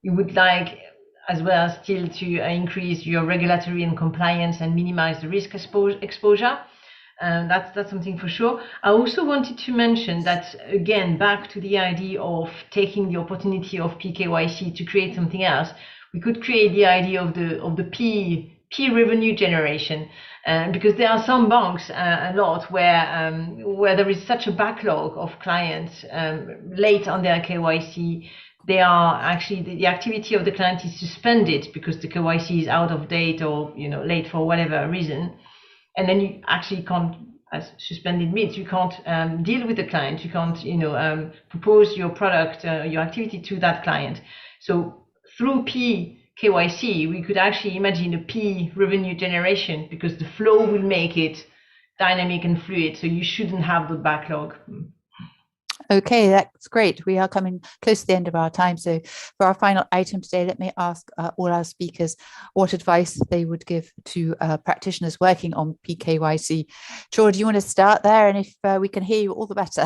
B: You would like as well still to increase your regulatory and compliance and minimize the risk exposure. That's something for sure. I also wanted to mention that, again, back to the idea of taking the opportunity of PKYC to create something else, we could create the idea of the P revenue generation, because there are some banks a lot where there is such a backlog of clients late on their KYC, they are actually the activity of the client is suspended because the KYC is out of date or late for whatever reason, and then you actually can't, as suspended means, you can't deal with the client, you can't propose your product, your activity to that client. So through KYC, we could actually imagine a P revenue generation, because the flow will make it dynamic and fluid. So you shouldn't have the backlog.
A: Okay, that's great. We are coming close to the end of our time. So for our final item today, let me ask all our speakers what advice they would give to practitioners working on PKYC. Chor, do you want to start there? And if we can hear you, all the better.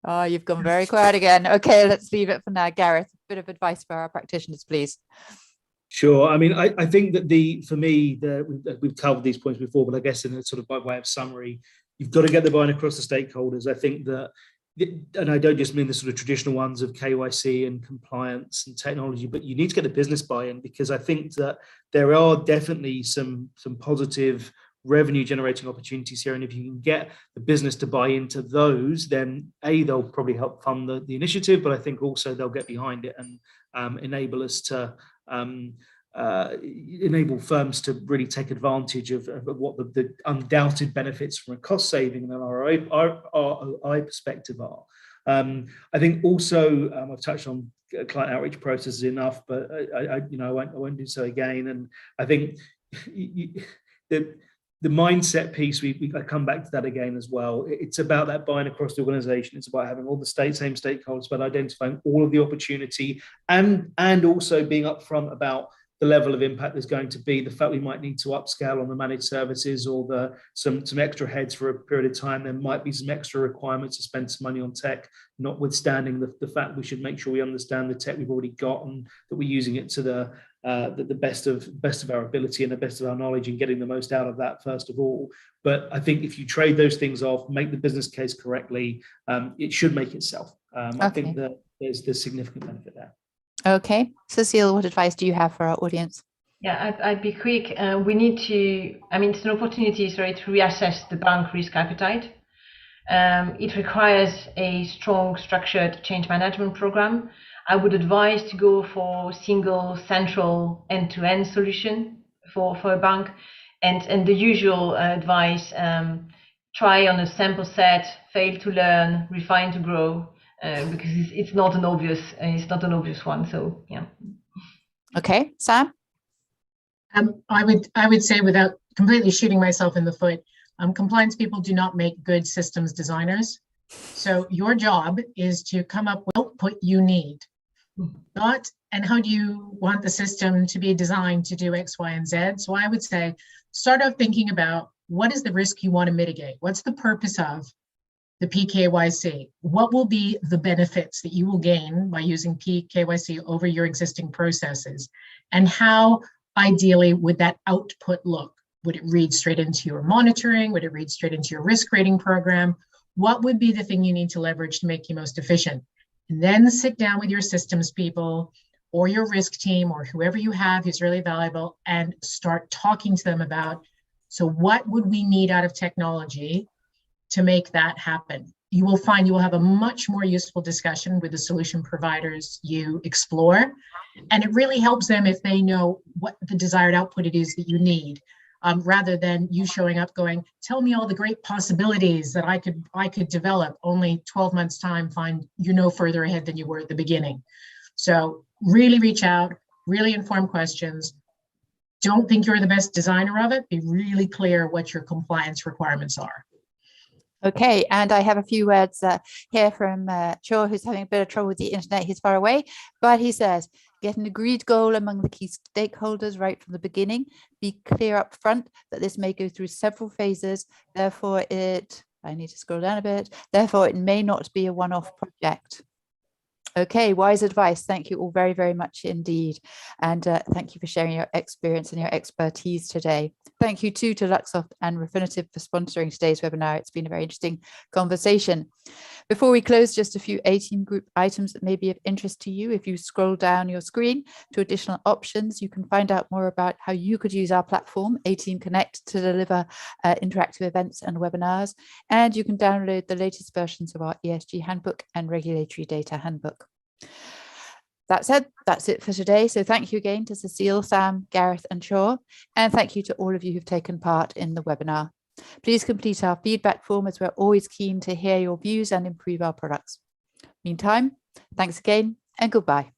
A: Oh, you've gone very quiet again. Okay, let's leave it for now. Gareth, a bit of advice for our practitioners, please.
D: Sure. I mean, I think that for me, we've covered these points before, but I guess in a sort of by way of summary, you've got to get the buy-in across the stakeholders. I think that, and I don't just mean the sort of traditional ones of KYC and compliance and technology, but you need to get the business buy-in, because I think that there are definitely some positive revenue generating opportunities here. And if you can get the business to buy into those, then they'll probably help fund the initiative, but I think also they'll get behind it and enable us to enable firms to really take advantage of what the undoubted benefits from a cost saving and an ROI perspective are. I think also I've touched on client outreach processes enough, but I won't do so again. And I think the mindset piece, I come back to that again as well. It's about that buying across the organization. It's about having all the same stakeholders, but identifying all of the opportunity and also being upfront about the level of impact there's going to be, the fact we might need to upscale on the managed services or some extra heads for a period of time. There might be some extra requirements to spend some money on tech, notwithstanding the fact we should make sure we understand the tech we've already got and that we're using it to the best of our ability and the best of our knowledge and getting the most out of that first of all. But I think if you trade those things off, make the business case correctly, it should make itself. Okay. I think that there's significant benefit there.
A: Okay, Cecile, what advice do you have for our audience?
B: Yeah, I'd be quick. We need to, it's an opportunity, to reassess the bank risk appetite. It requires a strong, structured change management program. I would advise to go for single, central, end-to-end solution for a bank. And the usual advice, try on a sample set, fail to learn, refine to grow. Because it's not an obvious one. So yeah.
A: Okay, Sam.
E: I would say, without completely shooting myself in the foot, compliance people do not make good systems designers. So your job is to come up with the output you need, not and how do you want the system to be designed to do X, Y, and Z. So I would say, start out thinking about what is the risk you want to mitigate. What's the purpose of the PKYC? What will be the benefits that you will gain by using PKYC over your existing processes? And how ideally would that output look? Would it read straight into your monitoring? Would it read straight into your risk rating program? What would be the thing you need to leverage to make you most efficient? And then sit down with your systems people or your risk team or whoever you have who's really valuable and start talking to them about, so what would we need out of technology to make that happen? You will find you will have a much more useful discussion with the solution providers you explore. And it really helps them if they know what the desired output it is that you need, rather than you showing up going, tell me all the great possibilities that I could develop, only 12 months time, find you're no further ahead than you were at the beginning. So really reach out, really inform questions. Don't think you're the best designer of it. Be really clear what your compliance requirements are.
A: Okay, and I have a few words here from Chor, who's having a bit of trouble with the internet. He's far away, but he says, get an agreed goal among the key stakeholders right from the beginning. Be clear up front that this may go through several phases. Therefore, I need to scroll down a bit. Therefore, it may not be a one-off project. Okay, wise advice. Thank you all very, very much indeed. And thank you for sharing your experience and your expertise today. Thank you too to Luxoft and Refinitiv for sponsoring today's webinar. It's been a very interesting conversation. Before we close, just a few A-Team group items that may be of interest to you. If you scroll down your screen to additional options, you can find out more about how you could use our platform, A-Team Connect, to deliver interactive events and webinars. And you can download the latest versions of our ESG handbook and regulatory data handbook. That said, that's it for today. So thank you again to Cecile, Sam, Gareth and Shaw. And thank you to all of you who've taken part in the webinar. Please complete our feedback form, as we're always keen to hear your views and improve our products. Meantime, thanks again and goodbye.